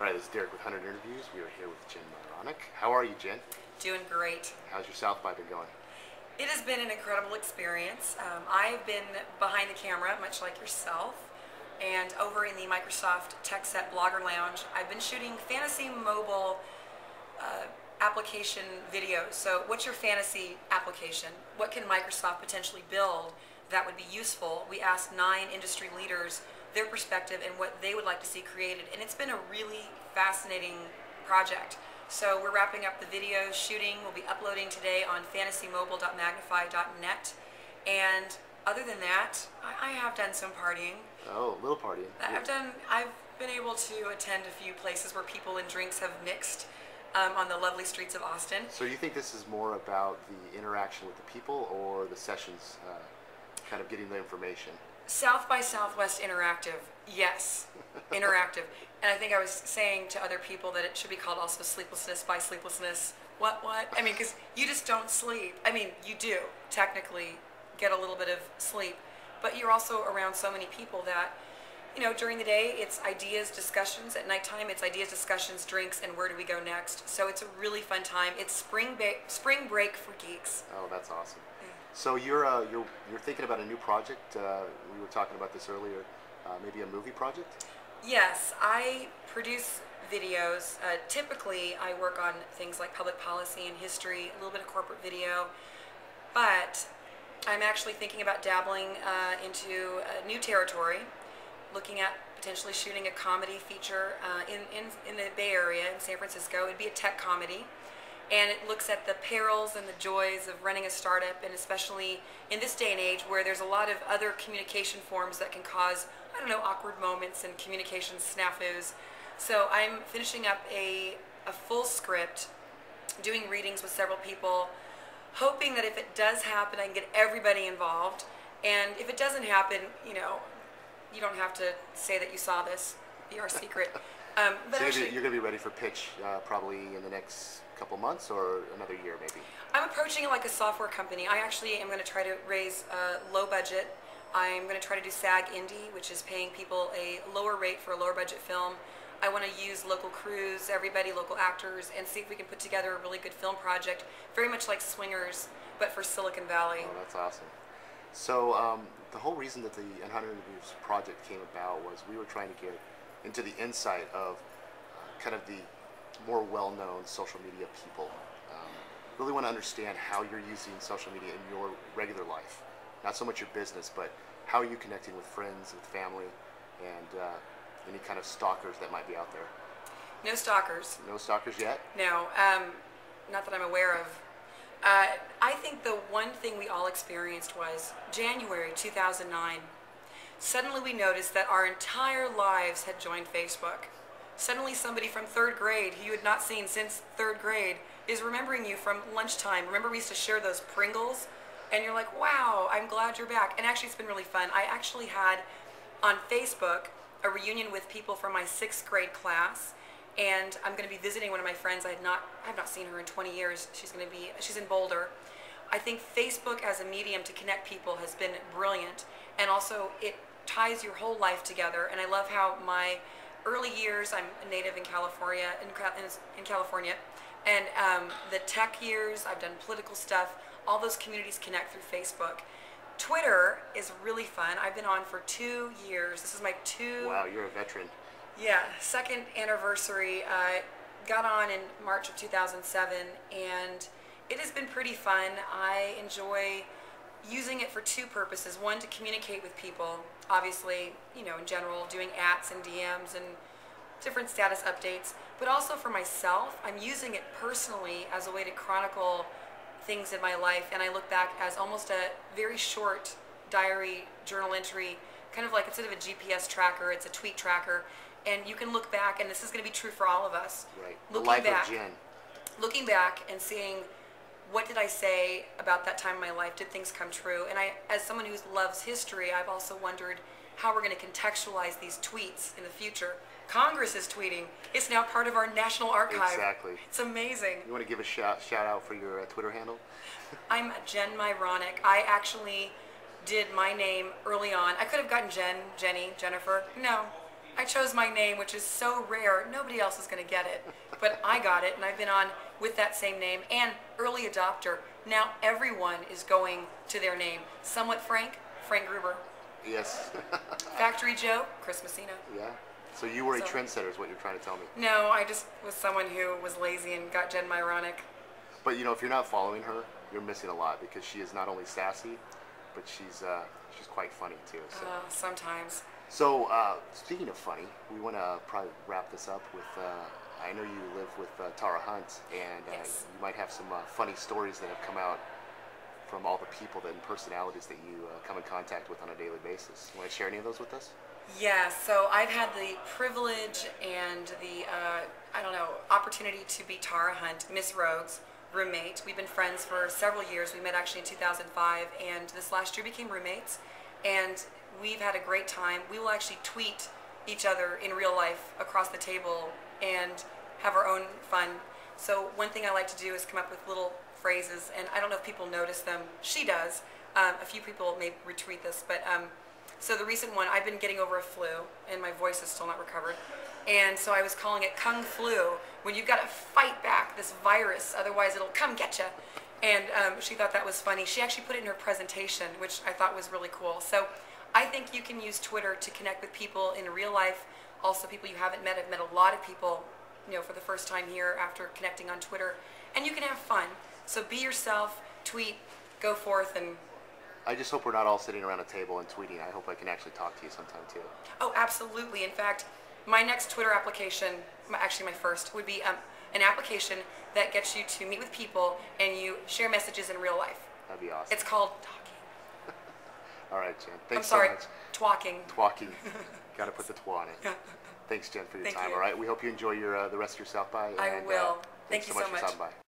All right, this is Derek with 100 Interviews. We are here with Jen Myronuk. How are you, Jen? Doing great. How's your South by been going? It has been an incredible experience. I've been behind the camera, much like yourself, and over in the Microsoft Tech Set Blogger Lounge, I've been shooting fantasy mobile application videos. So what's your fantasy application? What can Microsoft potentially build that would be useful? We asked 9 industry leaders their perspective and what they would like to see created, and it's been a really fascinating project. So we're wrapping up the video shooting. We'll be uploading today on fantasymobile.magnify.net, and other than that, I have done some partying. Oh, a little partying. I've been able to attend a few places where people and drinks have mixed on the lovely streets of Austin. So you think this is more about the interaction with the people or the sessions, kind of getting the information? South by Southwest interactive, yes, interactive. And I think I was saying to other people that it should be called also sleeplessness by sleeplessness. What? I mean, because you just don't sleep. I mean, you do technically get a little bit of sleep, but you're also around so many people that, you know, during the day it's ideas, discussions. At nighttime it's ideas, discussions, drinks, and where do we go next. So it's a really fun time. It's spring break for geeks. Oh, that's awesome. So you're thinking about a new project. We were talking about this earlier. Maybe a movie project? Yes, I produce videos. Typically, I work on things like public policy and history, a little bit of corporate video, but I'm actually thinking about dabbling into a new territory, looking at potentially shooting a comedy feature in the Bay Area in San Francisco. It'd be a tech comedy. And it looks at the perils and the joys of running a startup, and especially in this day and age where there's a lot of other communication forms that can cause, I don't know, awkward moments and communication snafus. So I'm finishing up a full script, doing readings with several people, hoping that if it does happen, I can get everybody involved. And if it doesn't happen, you know, you don't have to say that you saw this, be our secret. But so actually, you're going to be ready for pitch probably in the next couple months or another year maybe? I'm approaching it like a software company. I actually am going to try to raise low budget. I'm going to try to do SAG Indie, which is paying people a lower rate for a lower budget film. I want to use local crews, everybody, local actors, and see if we can put together a really good film project, very much like Swingers, but for Silicon Valley. Oh, that's awesome. So the whole reason that the 100 Interviews project came about was we were trying to get into the insight of kind of the more well-known social media people. Really want to understand how you're using social media in your regular life. Not so much your business, but how are you connecting with friends, with family, and any kind of stalkers that might be out there. No stalkers. No stalkers yet? No, not that I'm aware of. I think the one thing we all experienced was January 2009. Suddenly we noticed that our entire lives had joined Facebook. Suddenly somebody from 3rd grade who you had not seen since 3rd grade is remembering you from lunchtime. Remember we used to share those Pringles? And you're like, wow, I'm glad you're back. And actually it's been really fun. I actually had on Facebook a reunion with people from my 6th grade class, and I'm going to be visiting one of my friends. I have not seen her in 20 years. She's in Boulder. I think Facebook as a medium to connect people has been brilliant, and also it ties your whole life together. And I love how my early years, I'm a native in California, and the tech years, I've done political stuff, all those communities connect through Facebook. Twitter is really fun. I've been on for 2 years. This is my Wow, you're a veteran. Yeah, 2nd anniversary. Got on in March of 2007, and it has been pretty fun. I enjoy using it for 2 purposes. One, to communicate with people, obviously, you know, in general, doing ats and DMs and different status updates, but also for myself. I'm using it personally as a way to chronicle things in my life, and I look back as almost a very short diary journal entry, kind of like instead of a GPS tracker, it's a tweet tracker, and you can look back, and this is going to be true for all of us. Right. The life of Jen. Looking back and seeing what did I say about that time in my life? Did things come true? And I, as someone who loves history, I've also wondered how we're going to contextualize these tweets in the future. Congress is tweeting. It's now part of our National Archive. Exactly. It's amazing. You want to give a shout out for your Twitter handle? I'm Jen Myronuk. I actually did my name early on. I could have gotten Jen, Jenny, Jennifer. No. I chose my name, which is so rare. Nobody else is going to get it. But I got it, and I've been on with that same name. And early adopter. Now everyone is going to their name. Somewhat Frank, Frank Gruber. Yes. Factory Joe, Chris Messina. Yeah. So you were a trendsetter is what you're trying to tell me. No, I just was someone who was lazy and got Jen Myronuk. But you know, if you're not following her, you're missing a lot because she is not only sassy, but she's quite funny too. So. Sometimes. So, speaking of funny, we want to probably wrap this up with, I know you live with Tara Hunt, and Yes. you might have some funny stories that have come out from all the people and personalities that you come in contact with on a daily basis. You want to share any of those with us? Yeah, so I've had the privilege and the, opportunity to be Tara Hunt, Miss Rogue's roommate. We've been friends for several years. We met actually in 2005, and this last year became roommates, and we've had a great time. We will actually tweet each other in real life across the table and have our own fun. So one thing I like to do is come up with little phrases, and I don't know if people notice them. She does. A few people may retweet this, but so the recent one, I've been getting over a flu, and my voice is still not recovered. And so I was calling it Kung Flu, when you've got to fight back this virus, otherwise it'll come get you. And she thought that was funny. She actually put it in her presentation, which I thought was really cool. So I think you can use Twitter to connect with people in real life, also people you haven't met. I've met a lot of people, for the first time here after connecting on Twitter, and you can have fun. So be yourself, tweet, go forth, and I just hope we're not all sitting around a table and tweeting. I hope I can actually talk to you sometime too. oh, absolutely. In fact, my next Twitter application, actually my first, would be an application that gets you to meet with people and you share messages in real life. That'd be awesome. It's called talking. All right, Jen. Thanks I'm sorry, so much. twalking. Twalking. Got to put the twa in it. Thanks, Jen, for your Thank time. you. All right. We hope you enjoy the rest of your South by. I And, will. Thanks Thank you so much so for much. stopping by.